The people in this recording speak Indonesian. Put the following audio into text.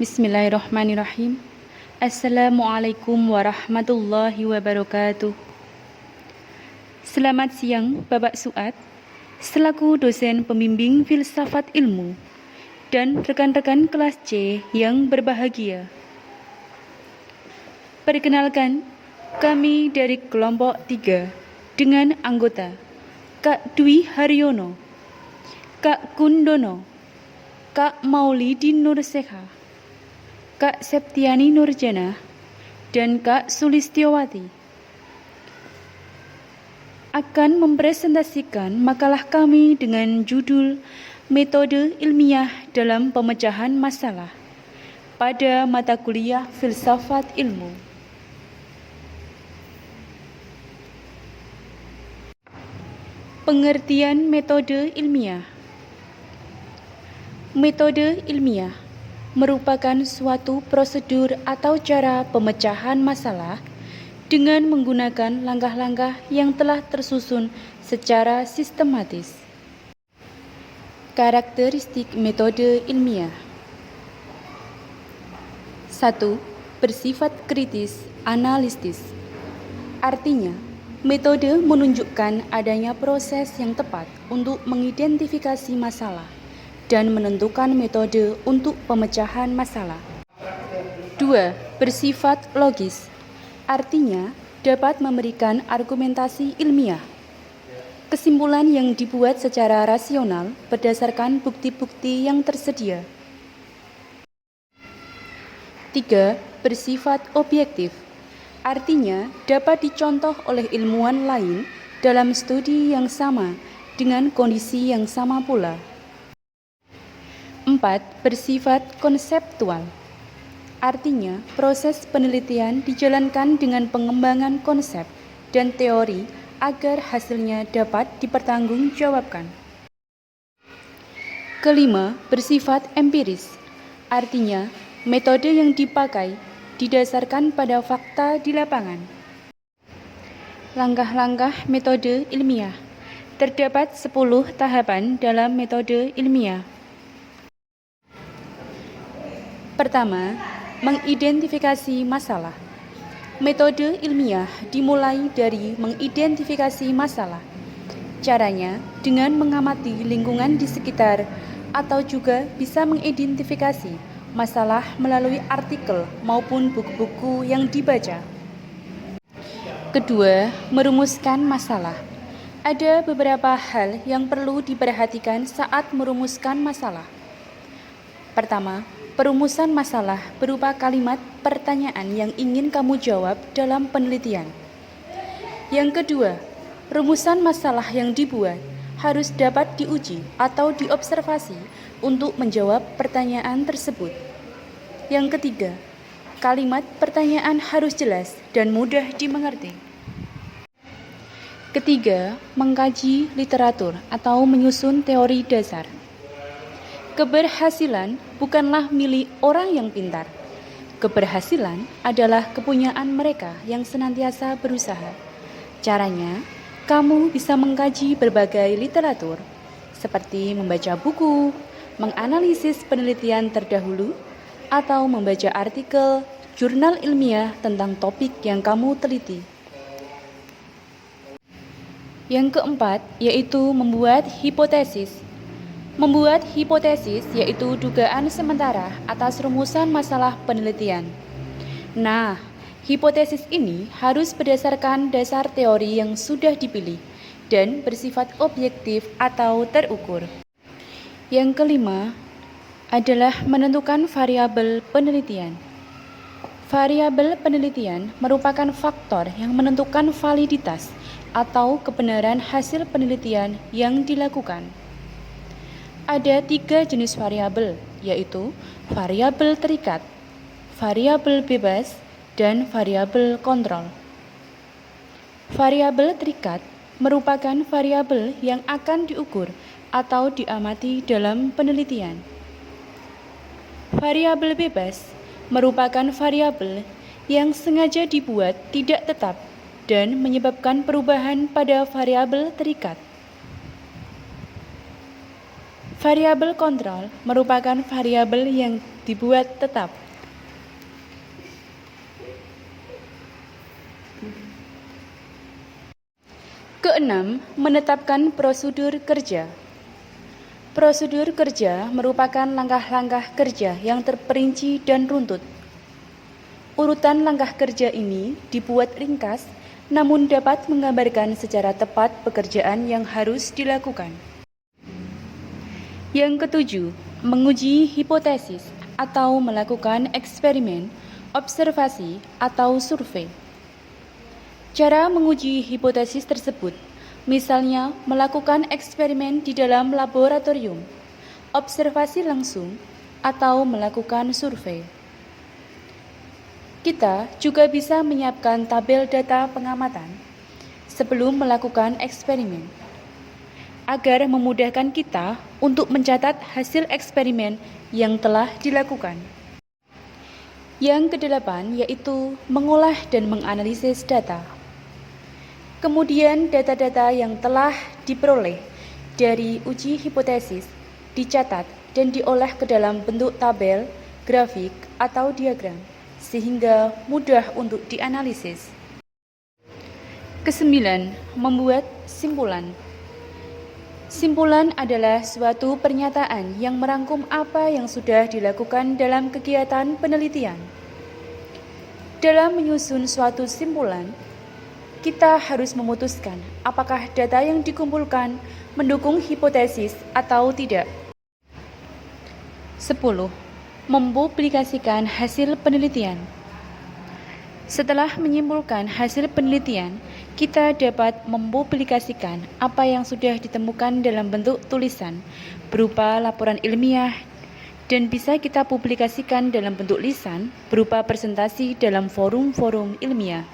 Bismillahirrahmanirrahim. Assalamualaikum warahmatullahi wabarakatuh. Selamat siang Bapak Suad, selaku dosen pembimbing filsafat ilmu, dan rekan-rekan kelas C yang berbahagia. Perkenalkan, kami dari kelompok 3 dengan anggota Kak Dwi Haryono, Kak Kundono, Kak Maulidi Nursekha, Kak Septiani Nurjana, dan Kak Sulistiowati akan mempresentasikan makalah kami dengan judul Metode Ilmiah dalam Pemecahan Masalah pada mata kuliah Filsafat Ilmu. Pengertian metode ilmiah. Metode ilmiah merupakan suatu prosedur atau cara pemecahan masalah dengan menggunakan langkah-langkah yang telah tersusun secara sistematis. Karakteristik metode ilmiah. 1. Bersifat kritis analitis. Artinya, metode menunjukkan adanya proses yang tepat untuk mengidentifikasi masalah dan menentukan metode untuk pemecahan masalah. 2. Bersifat logis. Artinya, dapat memberikan argumentasi ilmiah. Kesimpulan yang dibuat secara rasional berdasarkan bukti-bukti yang tersedia. 3. Bersifat objektif. Artinya, dapat dicontoh oleh ilmuwan lain dalam studi yang sama dengan kondisi yang sama pula. 4. Bersifat konseptual. Artinya, proses penelitian dijalankan dengan pengembangan konsep dan teori agar hasilnya dapat dipertanggungjawabkan. Kelima, bersifat empiris. Artinya, metode yang dipakai didasarkan pada fakta di lapangan. Langkah-langkah metode ilmiah. Terdapat 10 tahapan dalam metode ilmiah. Pertama, mengidentifikasi masalah. Metode ilmiah dimulai dari mengidentifikasi masalah. Caranya dengan mengamati lingkungan di sekitar atau juga bisa mengidentifikasi masalah melalui artikel maupun buku-buku yang dibaca. Kedua, merumuskan masalah. Ada beberapa hal yang perlu diperhatikan saat merumuskan masalah. Pertama, perumusan masalah berupa kalimat pertanyaan yang ingin kamu jawab dalam penelitian. Yang kedua, rumusan masalah yang dibuat harus dapat diuji atau diobservasi untuk menjawab pertanyaan tersebut. Yang ketiga, kalimat pertanyaan harus jelas dan mudah dimengerti. Ketiga, mengkaji literatur atau menyusun teori dasar. Keberhasilan bukanlah milik orang yang pintar. Keberhasilan adalah kepunyaan mereka yang senantiasa berusaha. Caranya, kamu bisa mengkaji berbagai literatur, seperti membaca buku, menganalisis penelitian terdahulu, atau membaca artikel jurnal ilmiah tentang topik yang kamu teliti. Yang keempat, yaitu membuat hipotesis. Membuat hipotesis yaitu dugaan sementara atas rumusan masalah penelitian. Nah, hipotesis ini harus berdasarkan dasar teori yang sudah dipilih dan bersifat objektif atau terukur. Yang kelima adalah menentukan variabel penelitian. Variabel penelitian merupakan faktor yang menentukan validitas atau kebenaran hasil penelitian yang dilakukan. Ada 3 jenis variabel, yaitu variabel terikat, variabel bebas, dan variabel kontrol. Variabel terikat merupakan variabel yang akan diukur atau diamati dalam penelitian. Variabel bebas merupakan variabel yang sengaja dibuat tidak tetap dan menyebabkan perubahan pada variabel terikat. Variabel kontrol merupakan variabel yang dibuat tetap. Keenam, menetapkan prosedur kerja. Prosedur kerja merupakan langkah-langkah kerja yang terperinci dan runtut. Urutan langkah kerja ini dibuat ringkas, namun dapat menggambarkan secara tepat pekerjaan yang harus dilakukan. Yang ketujuh, menguji hipotesis atau melakukan eksperimen, observasi, atau survei. Cara menguji hipotesis tersebut, misalnya melakukan eksperimen di dalam laboratorium, observasi langsung, atau melakukan survei. Kita juga bisa menyiapkan tabel data pengamatan sebelum melakukan eksperimen, agar memudahkan kita untuk mencatat hasil eksperimen yang telah dilakukan. Yang kedelapan yaitu mengolah dan menganalisis data. Kemudian data-data yang telah diperoleh dari uji hipotesis dicatat dan diolah ke dalam bentuk tabel, grafik, atau diagram, sehingga mudah untuk dianalisis. Kesembilan, membuat simpulan. Simpulan adalah suatu pernyataan yang merangkum apa yang sudah dilakukan dalam kegiatan penelitian. Dalam menyusun suatu simpulan, kita harus memutuskan apakah data yang dikumpulkan mendukung hipotesis atau tidak. 10. Mempublikasikan hasil penelitian. Setelah menyimpulkan hasil penelitian, kita dapat mempublikasikan apa yang sudah ditemukan dalam bentuk tulisan berupa laporan ilmiah dan bisa kita publikasikan dalam bentuk lisan berupa presentasi dalam forum-forum ilmiah.